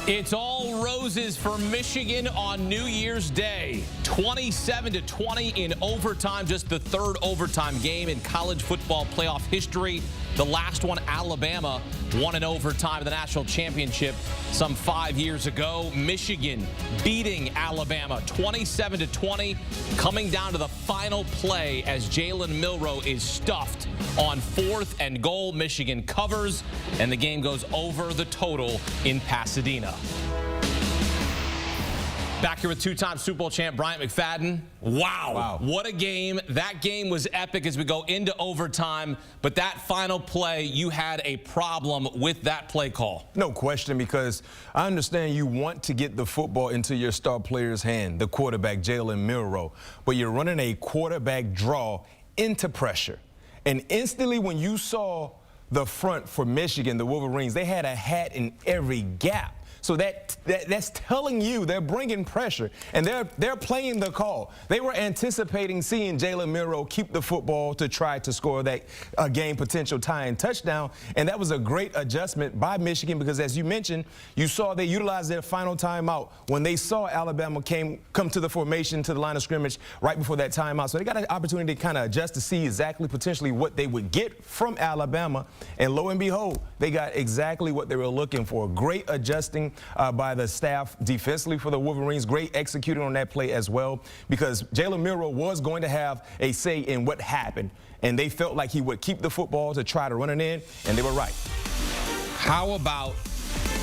It's all roses for Michigan on New Year's Day. 27-20 in overtime, just the third overtime game in college football playoff history. The last one, Alabama, won in overtime of the national championship some 5 years ago. Michigan beating Alabama 27-20, coming down to the final play as Jalen Milroe is stuffed on 4th and goal. Michigan covers, and the game goes over the total in Pasadena. Back here with two-time Super Bowl champ Bryant McFadden. Wow, what a game. That game was epic as we go into overtime, but that final play, you had a problem with that play call. No question, because I understand you want to get the football into your star player's hand, the quarterback, Jalen Milroe, but you're running a quarterback draw into pressure. And instantly when you saw the front for Michigan, the Wolverines, they had a hat in every gap. So that's telling you they're bringing pressure, and they're playing the call. They were anticipating seeing Jalen Milroe keep the football to try to score that game potential tying touchdown, and that was a great adjustment by Michigan because, as you mentioned, you saw they utilized their final timeout when they saw Alabama come to the formation, to the line of scrimmage right before that timeout. So they got an opportunity to kind of adjust to see exactly potentially what they would get from Alabama, and lo and behold, they got exactly what they were looking for. Great adjusting by the staff defensively for the Wolverines. Great executing on that play as well, because Jalen Milroe was going to have a say in what happened, and they felt like he would keep the football to try to run it in, and they were right. How about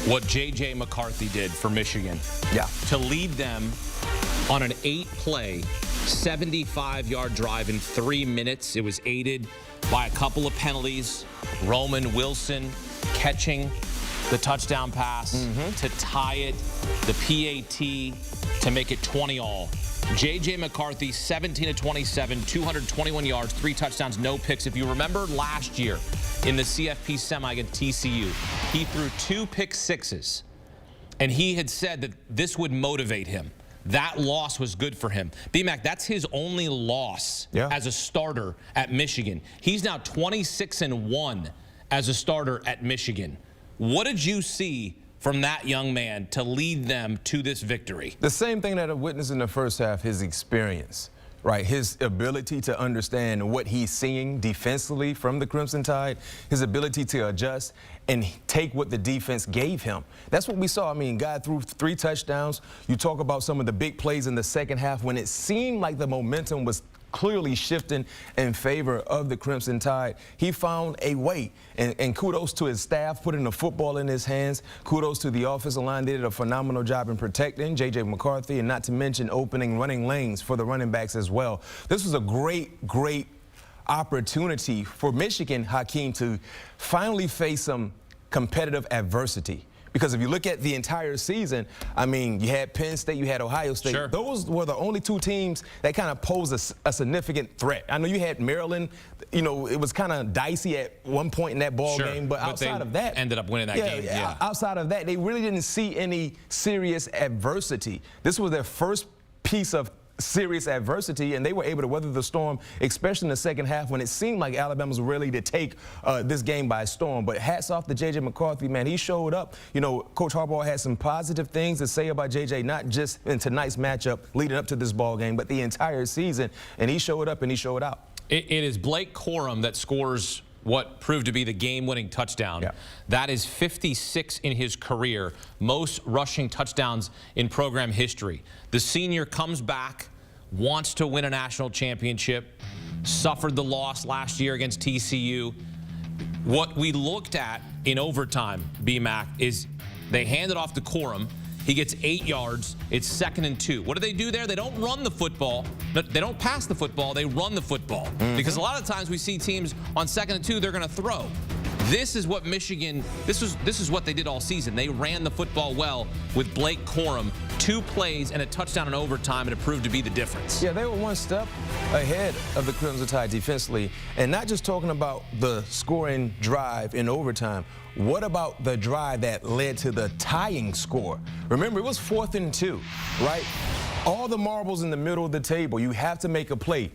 what J.J. McCarthy did for Michigan? Yeah. To lead them on an 8-play, 75-yard drive in 3 minutes. It was aided by a couple of penalties. Roman Wilson catching the touchdown pass to tie it, the PAT to make it 20-all. J.J. McCarthy, 17-27, 221 yards, 3 touchdowns, no picks. If you remember last year in the CFP semi against TCU, he threw 2 pick sixes, and he had said that this would motivate him. That loss was good for him. B-Mac, that's his only loss as a starter at Michigan. He's now 26-1 as a starter at Michigan. What did you see from that young man to lead them to this victory? The same thing that I witnessed in the first half, his experience, right? His ability to understand what he's seeing defensively from the Crimson Tide, his ability to adjust and take what the defense gave him. That's what we saw. I mean, guy threw 3 touchdowns. You talk about some of the big plays in the second half when it seemed like the momentum was clearly shifting in favor of the Crimson Tide. He found a way, and kudos to his staff putting the football in his hands. Kudos to the offensive line. They did a phenomenal job in protecting J.J. McCarthy, and not to mention opening running lanes for the running backs as well. This was a great opportunity for Michigan, Hakeem, to finally face some competitive adversity. Because if you look at the entire season, I mean, you had Penn State, you had Ohio State. Sure. Those were the only 2 teams that kind of posed a significant threat. I know you had Maryland. You know, it was kind of dicey at one point in that ball game, but outside of that, ended up winning that game. Yeah. Outside of that, they really didn't see any serious adversity. This was their first piece of serious adversity, and they were able to weather the storm, especially in the second half when it seemed like Alabama was ready to take this game by storm. But hats off to J.J. McCarthy, man. He showed up. You know, Coach Harbaugh had some positive things to say about J.J., not just in tonight's matchup leading up to this ball game, but the entire season. And he showed up and he showed out. It is Blake Corum that scores what proved to be the game-winning touchdown. That is 56 in his career, most rushing touchdowns in program history. The senior comes back, wants to win a national championship, suffered the loss last year against TCU. What we looked at in overtime, B-Mac, is they hand it off to Corum. He gets 8 yards. It's 2nd and 2. What do they do there? They don't run the football. They don't pass the football. They run the football. Because a lot of times we see teams on 2nd and 2, they're going to throw. This is what Michigan, this is what they did all season. They ran the football well with Blake Corum. 2 plays and a touchdown in overtime, and it proved to be the difference. Yeah, they were one step ahead of the Crimson Tide defensively. And not just talking about the scoring drive in overtime. What about the drive that led to the tying score? Remember, it was 4th and 2, right? All the marbles in the middle of the table. You have to make a play.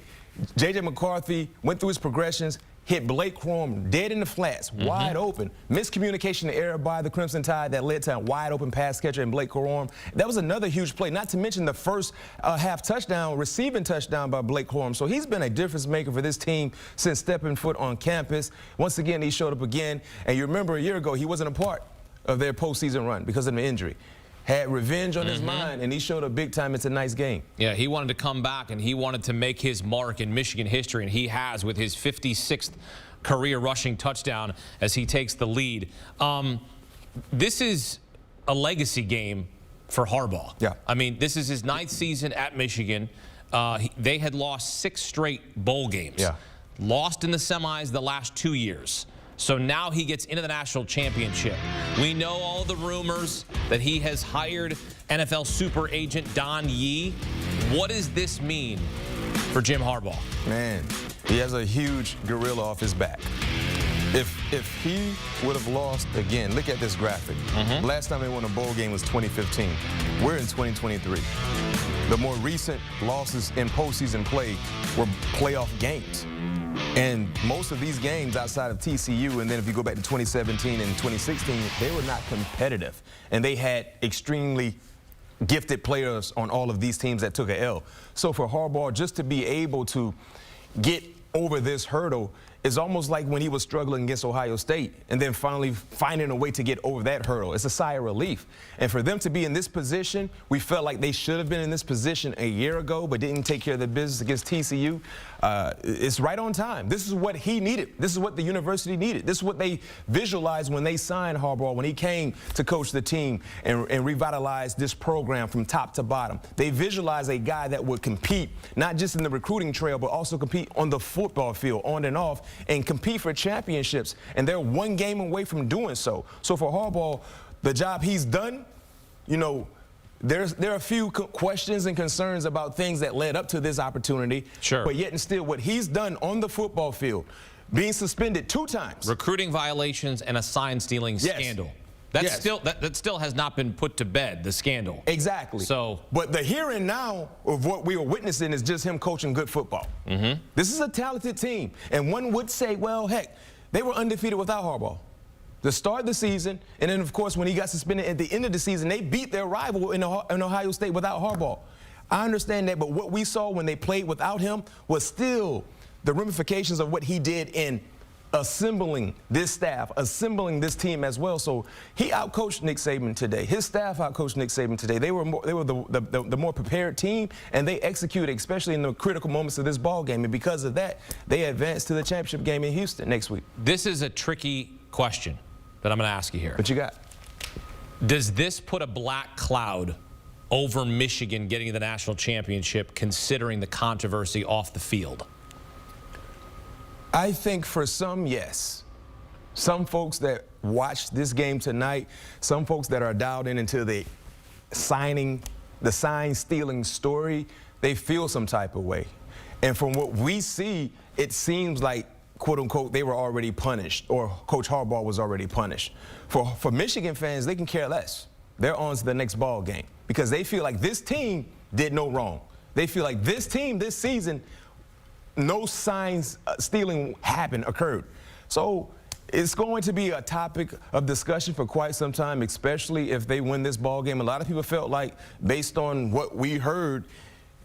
J.J. McCarthy went through his progressions, hit Blake Corum dead in the flats, wide open. Miscommunication error by the Crimson Tide that led to a wide open pass catcher in Blake Corum. That was another huge play, not to mention the first half touchdown, receiving touchdown by Blake Corum. So he's been a difference maker for this team since stepping foot on campus. Once again, he showed up again. And you remember a year ago, he wasn't a part of their postseason run because of an injury. Had revenge on his mind, and he showed up big time in tonight's game. Yeah, he wanted to come back, and he wanted to make his mark in Michigan history, and he has with his 56th career rushing touchdown as he takes the lead. This is a legacy game for Harbaugh. Yeah. I mean, this is his 9th season at Michigan. They had lost 6 straight bowl games. Yeah. Lost in the semis the last 2 years. So now he gets into the national championship. We know all the rumors that he has hired NFL super agent Don Yee. What does this mean for Jim Harbaugh? Man, he has a huge gorilla off his back. If he would have lost again, look at this graphic. Last time they won a bowl game was 2015. We're in 2023. The more recent losses in postseason play were playoff games. And most of these games outside of TCU, and then if you go back to 2017 and 2016, they were not competitive. And they had extremely gifted players on all of these teams that took an L. So for Harbaugh, just to be able to get over this hurdle is almost like when he was struggling against Ohio State and then finally finding a way to get over that hurdle. It's a sigh of relief. And for them to be in this position, we felt like they should have been in this position a year ago but didn't take care of their business against TCU. It's right on time. This is what he needed. This is what the university needed. This is what they visualized when they signed Harbaugh, when he came to coach the team and revitalize this program from top to bottom. They visualized a guy that would compete, not just in the recruiting trail, but also compete on the football field, on and off, and compete for championships. And they're one game away from doing so. So for Harbaugh, the job he's done, you know, there are a few questions and concerns about things that led up to this opportunity. Sure. But yet and still, what he's done on the football field, being suspended 2 times. Recruiting violations and a sign stealing scandal. That still has not been put to bed, the scandal. Exactly. So, but the here and now of what we are witnessing is just him coaching good football. This is a talented team. And one would say, well, heck, they were undefeated without Harbaugh. The start of the season, and then, of course, when he got suspended at the end of the season, they beat their rival in Ohio State without Harbaugh. I understand that, but what we saw when they played without him was still the ramifications of what he did in assembling this staff, assembling this team as well. So he outcoached Nick Saban today. His staff outcoached Nick Saban today. They were the more prepared team, and they executed, especially in the critical moments of this ball game. And because of that, they advanced to the championship game in Houston next week. This is a tricky question that I'm going to ask you here. What you got? Does this put a black cloud over Michigan getting to the national championship, considering the controversy off the field? I think for some, yes. Some folks that watched this game tonight, some folks that are dialed in into the sign-stealing story, they feel some type of way. And from what we see, it seems like, quote-unquote, they were already punished, or Coach Harbaugh was already punished. For Michigan fans, they can care less. They're on to the next ball game because they feel like this team did no wrong. They feel like this team this season, no signs stealing occurred. So it's going to be a topic of discussion for quite some time, especially if they win this ball game. A lot of people felt like, based on what we heard,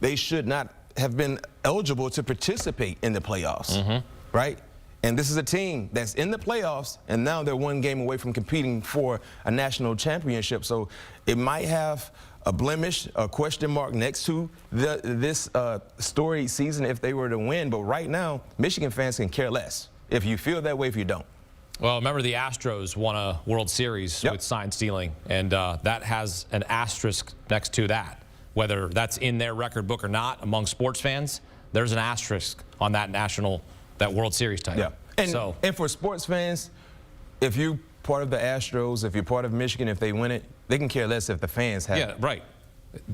they should not have been eligible to participate in the playoffs, right? And this is a team that's in the playoffs, and now they're one game away from competing for a national championship. So it might have a blemish, a question mark next to this storied season if they were to win. But right now, Michigan fans can care less if you feel that way, if you don't. Well, remember the Astros won a World Series with sign stealing, and that has an asterisk next to that. Whether that's in their record book or not, among sports fans, there's an asterisk on that World Series title. Yeah. And for sports fans, if you're part of the Astros, if you're part of Michigan, if they win it, they can care less if the fans have. Yeah, right.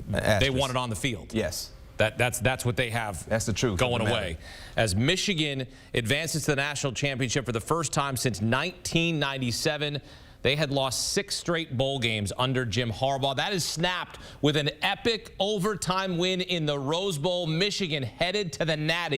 They want it on the field. Yes. That's what they have. That's the truth. Going away. As Michigan advances to the national championship for the first time since 1997. They had lost 6 straight bowl games under Jim Harbaugh. That is snapped with an epic overtime win in the Rose Bowl. Michigan headed to the Natty.